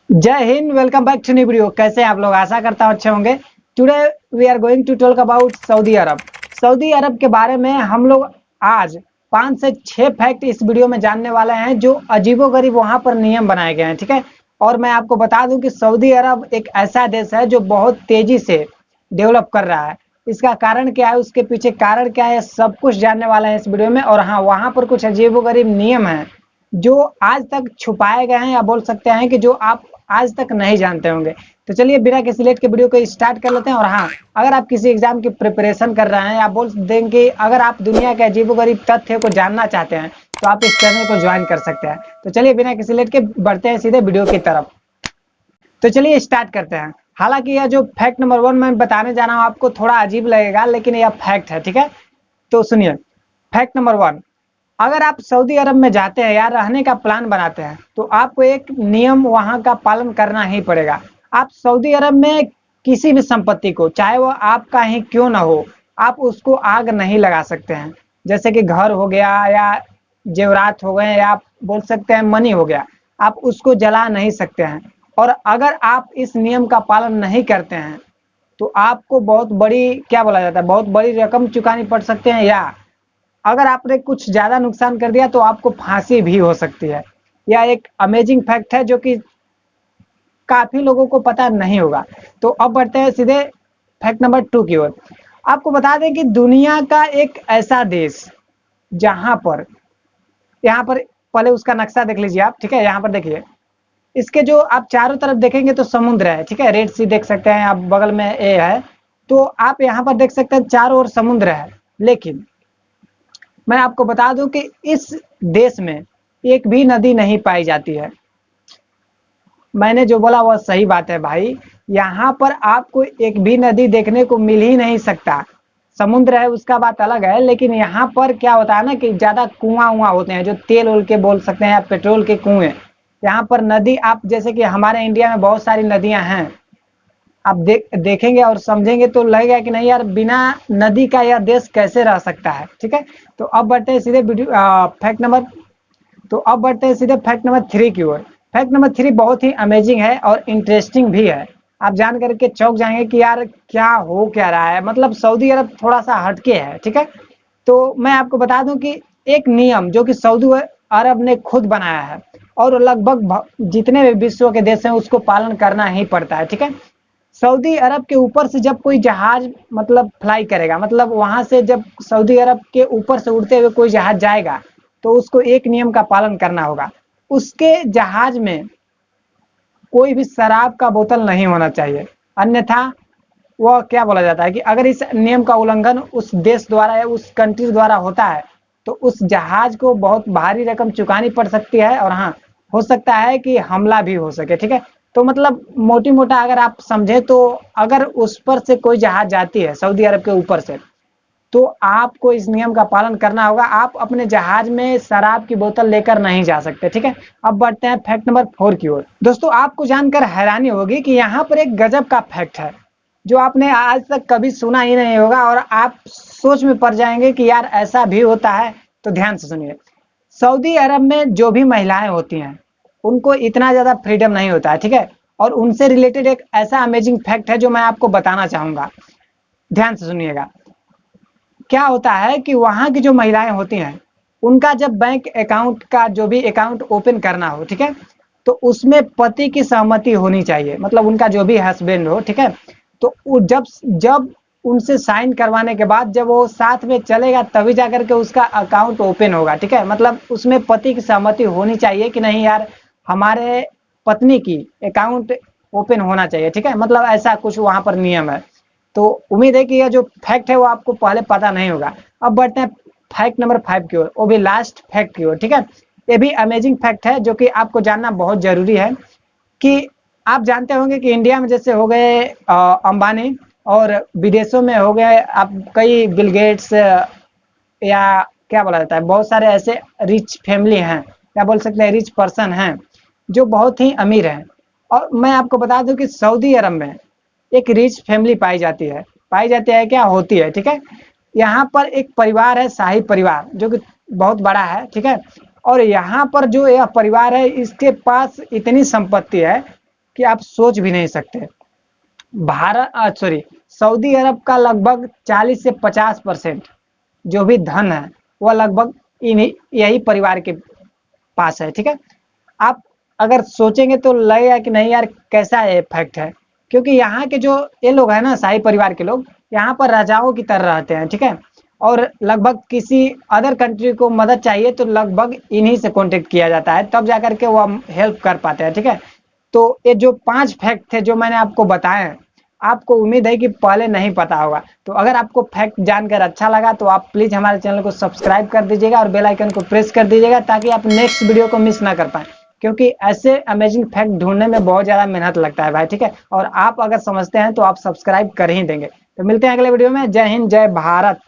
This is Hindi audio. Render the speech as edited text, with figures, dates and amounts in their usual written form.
जय हिंद। Welcome back to new video. कैसे हैं आप लोग? आशा करता हूं अच्छे होंगे। Today we are going to talk about Saudi Arab. Saudi Arab के बारे में हम लोग आज 5 से 6 फैक्ट इस वीडियो में जानने वाले हैं जो अजीबोगरीब वहां पर नियम बनाए गए हैं। ठीक है, और मैं आपको बता दूं कि सऊदी अरब एक ऐसा देश है जो बहुत तेजी से डेवलप कर रहा है। इसका कारण क्या है, उसके पीछे कारण क्या है, सब कुछ जानने वाले हैं इस वीडियो में। और हाँ, वहां पर कुछ अजीबोगरीब नियम हैं जो आज तक छुपाए गए हैं, या बोल सकते हैं कि जो आप आज तक नहीं जानते होंगे। तो चलिए बिना किसी लेट के वीडियो को स्टार्ट कर लेते हैं। और हाँ, अगर आप किसी एग्जाम की प्रिपरेशन कर रहे हैं, या बोल देंगे अगर आप दुनिया के अजीबोगरीब तथ्य को जानना चाहते हैं, तो आप इस चैनल को ज्वाइन कर सकते हैं। तो चलिए बिना किसी लेट के बढ़ते हैं सीधे वीडियो की तरफ। तो चलिए स्टार्ट करते हैं। हालांकि यह जो फैक्ट नंबर 1 मैं बताने जा रहा हूँ आपको थोड़ा अजीब लगेगा, लेकिन यह फैक्ट है। ठीक है, तो सुनिए। फैक्ट नंबर 1, अगर आप सऊदी अरब में जाते हैं या रहने का प्लान बनाते हैं, तो आपको एक नियम वहां का पालन करना ही पड़ेगा। आप सऊदी अरब में किसी भी संपत्ति को, चाहे वो आपका ही क्यों ना हो, आप उसको आग नहीं लगा सकते हैं। जैसे कि घर हो गया, या जेवरात हो गए, या आप बोल सकते हैं मनी हो गया, आप उसको जला नहीं सकते हैं। और अगर आप इस नियम का पालन नहीं करते हैं, तो आपको बहुत बड़ी, क्या बोला जाता है, बहुत बड़ी रकम चुकानी पड़ सकते हैं, या अगर आपने कुछ ज्यादा नुकसान कर दिया तो आपको फांसी भी हो सकती है। यह एक अमेजिंग फैक्ट है जो कि काफी लोगों को पता नहीं होगा। तो अब बढ़ते हैं सीधे फैक्ट नंबर 2 की ओर। आपको बता दें कि दुनिया का एक ऐसा देश जहां पर, यहाँ पर पहले उसका नक्शा देख लीजिए आप। ठीक है, यहाँ पर देखिए, इसके जो आप चारों तरफ देखेंगे तो समुद्र है। ठीक है, रेड सी देख सकते हैं आप, बगल में ए है। तो आप यहाँ पर देख सकते हैं चारों ओर समुद्र है। लेकिन मैं आपको बता दूं कि इस देश में एक भी नदी नहीं पाई जाती है। मैंने जो बोला वह सही बात है भाई। यहाँ पर आपको एक भी नदी देखने को मिल ही नहीं सकता। समुद्र है उसका बात अलग है, लेकिन यहाँ पर क्या होता है ना कि ज्यादा कुआं उआ होते हैं, जो तेल उल के बोल सकते हैं, या पेट्रोल के कुएं। यहाँ पर नदी, आप जैसे कि हमारे इंडिया में बहुत सारी नदियां हैं, आप देखेंगे और समझेंगे तो लगेगा कि नहीं यार, बिना नदी का यह देश कैसे रह सकता है। ठीक है, तो अब बढ़ते हैं सीधे वीडियो फैक्ट नंबर तो अब बढ़ते हैं सीधे फैक्ट नंबर 3 की ओर। फैक्ट नंबर 3 बहुत ही अमेजिंग है और इंटरेस्टिंग भी है। आप जान करके चौंक जाएंगे कि यार क्या हो क्या रहा है। मतलब सऊदी अरब थोड़ा सा हटके है। ठीक है, तो मैं आपको बता दूं कि एक नियम जो कि सऊदी अरब ने खुद बनाया है, और लगभग जितने भी विश्व के देश हैं उसको पालन करना ही पड़ता है। ठीक है, सऊदी अरब के ऊपर से जब कोई जहाज मतलब फ्लाई करेगा, मतलब वहां से जब सऊदी अरब के ऊपर से उड़ते हुए कोई जहाज जाएगा, तो उसको एक नियम का पालन करना होगा। उसके जहाज में कोई भी शराब का बोतल नहीं होना चाहिए, अन्यथा वह, क्या बोला जाता है कि अगर इस नियम का उल्लंघन उस देश द्वारा या उस कंट्री द्वारा होता है, तो उस जहाज को बहुत भारी रकम चुकानी पड़ सकती है। और हाँ, हो सकता है कि हमला भी हो सके। ठीक है, तो मतलब मोटी मोटा अगर आप समझे, तो अगर उस पर से कोई जहाज जाती है सऊदी अरब के ऊपर से, तो आपको इस नियम का पालन करना होगा। आप अपने जहाज में शराब की बोतल लेकर नहीं जा सकते। ठीक है, अब बढ़ते हैं फैक्ट नंबर 4 की ओर। दोस्तों, आपको जानकर हैरानी होगी कि यहाँ पर एक गजब का फैक्ट है जो आपने आज तक कभी सुना ही नहीं होगा, और आप सोच में पड़ जाएंगे कि यार ऐसा भी होता है। तो ध्यान से सुनिए। सऊदी अरब में जो भी महिलाएं होती हैं, उनको इतना ज्यादा फ्रीडम नहीं होता है। ठीक है, और उनसे रिलेटेड एक ऐसा अमेजिंग फैक्ट है जो मैं आपको बताना चाहूंगा। ध्यान से सुनिएगा। क्या होता है कि वहां की जो महिलाएं होती हैं, उनका जब बैंक अकाउंट का जो भी अकाउंट ओपन करना हो, ठीक है, तो उसमें पति की सहमति होनी चाहिए, मतलब उनका जो भी हस्बैंड हो। ठीक है, तो जब जब उनसे साइन करवाने के बाद जब वो साथ में चलेगा, तभी जाकर के उसका अकाउंट ओपन होगा। ठीक है, मतलब उसमें पति की सहमति होनी चाहिए कि नहीं यार, हमारे पत्नी की अकाउंट ओपन होना चाहिए। ठीक है, मतलब ऐसा कुछ वहां पर नियम है। तो उम्मीद है कि यह जो फैक्ट है वो आपको पहले पता नहीं होगा। अब बढ़ते हैं फैक्ट नंबर 5 की ओर, वो भी लास्ट फैक्ट की ओर। ठीक है, ये भी अमेजिंग फैक्ट है जो कि आपको जानना बहुत जरूरी है। कि आप जानते होंगे कि इंडिया में जैसे हो गए अंबानी, और विदेशों में हो गए आप कई बिल गेट्स, या क्या बोला जाता है, बहुत सारे ऐसे रिच फैमिली हैं, या बोल सकते हैं रिच पर्सन हैं, जो बहुत ही अमीर हैं। और मैं आपको बता दूं कि सऊदी अरब में एक रिच फैमिली पाई जाती है, क्या होती है। ठीक है, यहाँ पर एक परिवार है, शाही परिवार, जो कि बहुत बड़ा है। ठीक है, और यहाँ पर जो यह परिवार है, इसके पास इतनी संपत्ति है कि आप सोच भी नहीं सकते। सऊदी अरब का लगभग 40 से 50% जो भी धन है वह लगभग इन्हीं यही परिवार के पास है। ठीक है, आप अगर सोचेंगे तो लगेगा कि नहीं यार कैसा ये फैक्ट है, क्योंकि यहाँ के जो ये लोग हैं ना, शाही परिवार के लोग, यहाँ पर राजाओं की तरह रहते हैं। ठीक है, और लगभग किसी अदर कंट्री को मदद चाहिए तो लगभग इन्हीं से कांटेक्ट किया जाता है, तब जाकर के वो हेल्प कर पाते हैं। ठीक है, तो ये जो 5 फैक्ट थे जो मैंने आपको बताए हैं, आपको उम्मीद है कि पहले नहीं पता होगा। तो अगर आपको फैक्ट जानकर अच्छा लगा तो आप प्लीज हमारे चैनल को सब्सक्राइब कर दीजिएगा और बेल आइकन को प्रेस कर दीजिएगा, ताकि आप नेक्स्ट वीडियो को मिस ना कर पाए, क्योंकि ऐसे अमेजिंग फैक्ट ढूंढने में बहुत ज्यादा मेहनत लगता है भाई। ठीक है, और आप अगर समझते हैं तो आप सब्सक्राइब कर ही देंगे। तो मिलते हैं अगले वीडियो में। जय हिंद, जय भारत।